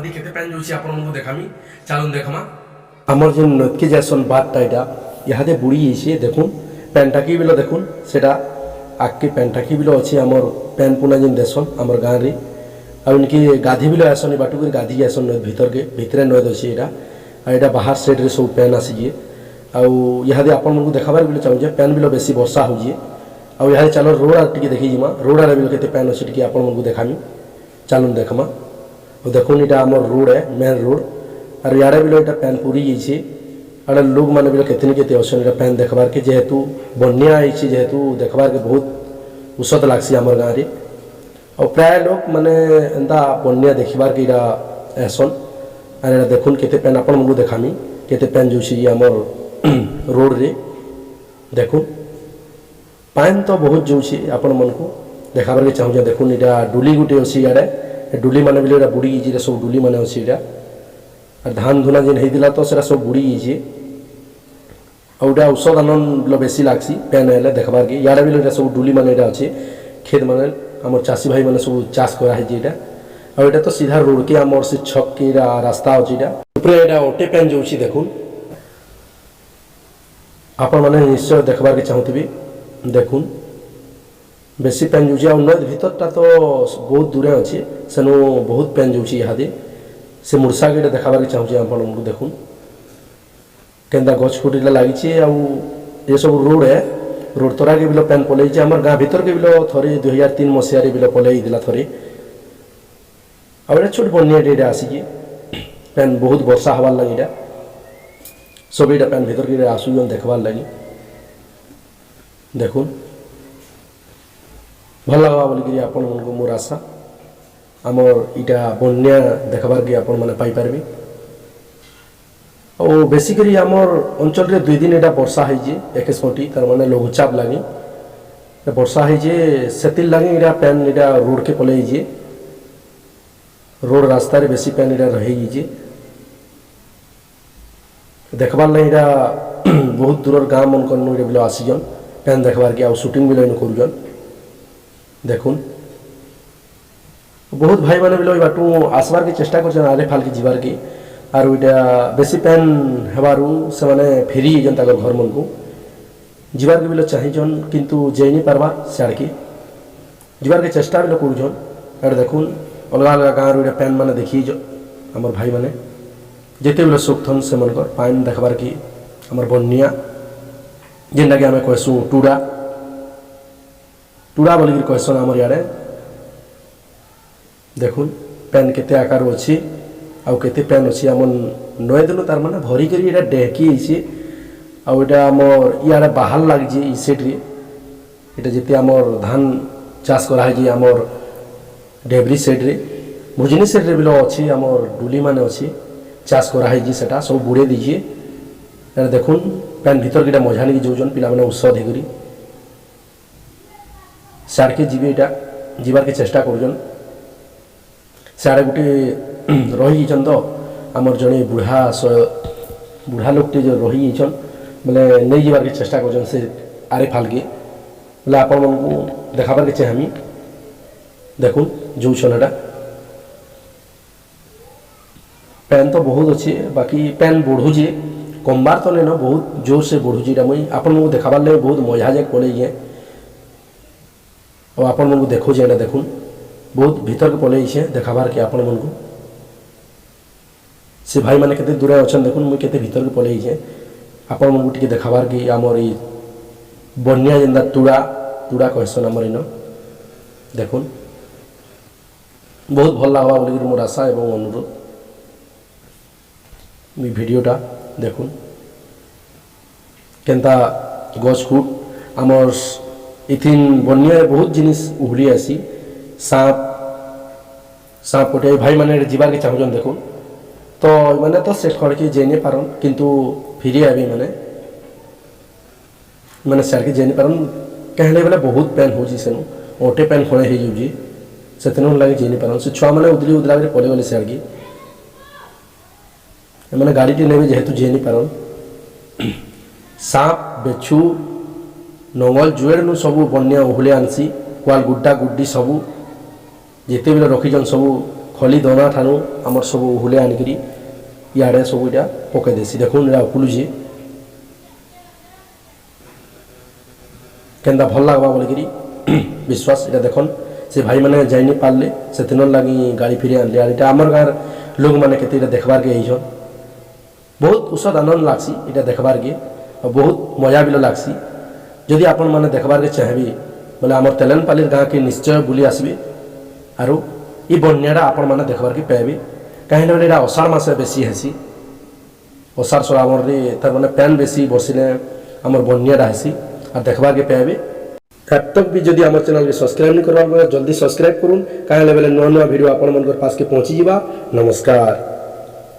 नदी केते पानी जाउछि आपन को देखामी चालुन देखमा हमर जे नद के जैसन बातटा एटा इहादे बुड़ी जाइछे देखुन पेंटाकी बिलो देखुन सेटा आके पेंटाकी बिलो अछि हमर पेन पुना जिन देसन हमर गां रे आ उनकी गाधी बिलो आसनी बाटुक गाधी आसन नद भीतर के भीतरे नद अछि एटा आ एटा बाहर साइड रे सब पेन आसी जे आ इहादे आपन को देखाबार बिलो चाहू जे पेन बिलो बेसी वर्षा हो जे आ इहादे चलो रोड आ टिके देखि जिमा रोड आ बिलो केते पेन अछि टिके आपन को देखामी चालुन देखमा और देखुन इटा हमर रोड है मेन रोड और यारे बिलो इटा पेन पूरी जाइछे आड़े लोग माने बिलो केतनी केते असन इटा पेन देखबार के जेहेतु बन्या आइछे जेहेतु देखबार के बहुत उसत लागसी हमर गां रे और प्राय लोग माने एंता बन्या देखबार के इटा एसन आर एटा देखुन केते पेन आपन मगु देखामी केते पेन जोछि हमर रोड रे देखुन पान तो बहुत जोछि आपन मन को देखाबार के चाहू जे देखुन इटा डुली गुटे अछि यारे डुली माने बिले बुड़ी जे सब डुली माने अछि इटा और धान धुना जेन हेदिला तो सेरा सब बुड़ी जे औडा औषध आनंद लो बेसी लागसी पेन हेले देखबार के याडा बिले सब डुली माने इटा अछि खेत माने हमर चासी भाई माने सब चाष करा है जे इटा और इटा तो सीधा रोड के हमर से छक के रास्ता अछि इटा ऊपर इटा ओटे पेन जोछि देखुन आपन माने निश्चय देखबार के चाहूतिबी देखुन बेसी पेन जोछि आ नद भीतरटा तो बहुत दूरे अछि सेनो बहुत पेन जोछि इहादे से मुर्सा गेट देखाबार के चाहूछि आपन को देखुन केंदा गछ फुटिला लागि छै आ ये सब रोड है रोड तोरा के बिलो पेन पलै छै हमर गां भीतर के बिलो थरे 2003 मसिया रे बिलो पलै दिला थरे आ एटा छोट बन्या डेडा आसी जे पेन बहुत वर्षा हवार लागिटा सब एटा पेन भीतर के आसुजन देखबार लागि देखुन भल लगा बोलिकी आपन मन को मोर आशा आमर इटा बन्या देखबार के आपन माने पाई पारबे और बेसिकली आमर अंचल रे 2 दिन एटा वर्षा है जे 21 कोटी तार माने लघुचाप लागि वर्षा है जे सेतिल लागि इटा पेन इटा रोड के पले जे रोड रास्ता रे बेसी पेन इटा रही जे देखबार लागि इटा बहुत दूर गांव मन कनु रे बिलो आसी जन पेन देखबार के आ शूटिंग बिलो इन करू देखुन बहुत भाई माने बिलो बाटू आसबार के चेष्टा कर आले फाल के जीवार के आर ओइटा बेसी पेन हेबारु से माने फेरी जन ताकर घर मन को जीवार के बिलो चाहि जन किंतु जेइ नि पारबा साड़ के जीवार के चेष्टा बिलो करू जन आर देखुन अलगा अलगा गांव रे पेन माने देखि जो हमर भाई माने जेते बिलो सुखथन से मन कर पाइन देखबार की हमर बन्या जेन लागे हमें कहसु टूडा टूडा बोलिकी कहसन हमर यारे देखुन पेन केते आकार अछि आ केते पेन अछि हमन नय दिनो तार माने भरी करी एटा डेकी अछि आ एटा हमर यारे बाहर लाग जे ई सेट रे एटा जेते हमर धान चाष करा है जे हमर डेबरी सेट रे मुजनी सेट रे बिलो अछि हमर डुली माने अछि चाष करा है जे सेटा सब बुड़े दिजिए एटा देखुन पेन भीतर केटा मझानी के जोजन पिला माने औषध हेगरी साड़ के जीवे एटा जीवार के चेष्टा करजन साड़े गुटे रही जन तो आमर जने बुढ़ा लोकटे जो रही जन बोले नहीं जीवार के चेष्टा करजन से आरे फाल के बोले आपन मन को देखाबार के चाहे हमी देखुन जो छनटा पेन तो बहुत अच्छे बाकी पेन बढ़ू जे कमबार तो नहीं ना बहुत जोर से बढ़ू जे मुई आपन को देखाबार ले बहुत मजा जाक पड़े जे और आपन मन को देखो जे देखुन बहुत भीतर के पले छे देखाबार के आपन मन को से भाई माने केते दूर अछन देखुन मुई केते भीतर के पले छे आपन मन को टिके देखाबार के हमर ई बन्या जेंदा टूडा टूडा कहसन हमर इनो देखुन बहुत भल लागबा बोली मोर आशा एवं अनुरोध मी वीडियोटा देखुन केनता गछ फुट हमर इथिन बन्या बहुत जिनिस उहली आसी सांप सांप कोटे भाई माने जीवार के चाहजन देखो तो माने तो सेट करके जेने पारन किंतु फिरी आबी माने माने सार के जेने पारन कहले बेला बहुत पेन हो जी सेनु ओटे पेन खळे हे जुजी सेतनो लागे जेने पारन से छुआ माने उदली उदला के पले वाले सार की माने गाड़ी टी नेबे जेहेतु जेने पारन सांप बेछु नंगल जुएड़ नु सबू बन्या उहले आनसी क्वाल गुड्डा गुड्डी सबू जिते भी रखीजन सबू हली दाना ठानु आमर सब हुले आनिकी इे सब इटा पकई देसी देखुन इटा उकुलुचे केन्दा भल लगवा बोलिकी विश्वास इटा देखन से भाई मैंने जाइनी पार्ले से दिन लगी गाड़ी फिर आनले और इटा आमर गाँव लोक मैंने के देखबार के आईछन बहुत उसद आनंद लागसी इटा देखबार के और बहुत मजा भी लागसी जदि आपण मैंने देखबार के चाहबे बोले आमर तेलेनपाली गाँव के निश्चय बुली आसबे आरो ये बन्याटा आपण मैंने देखबार के पाइबे कहीं ना अषाढ़ मासे बेसी हेसी अषाढ़ श्रावण तार मैंने पैन बेसी बसिले आमर बन्याटा हेसी और देखबार के पाइबे अब तक भी जदि आमर चैनल के सब्सक्राइब नहीं करवा जल्दी सब्सक्राइब करूँ कहीं बेले नुआ नुआ वीडियो आपण मन पास के पहुँची जावा। नमस्कार।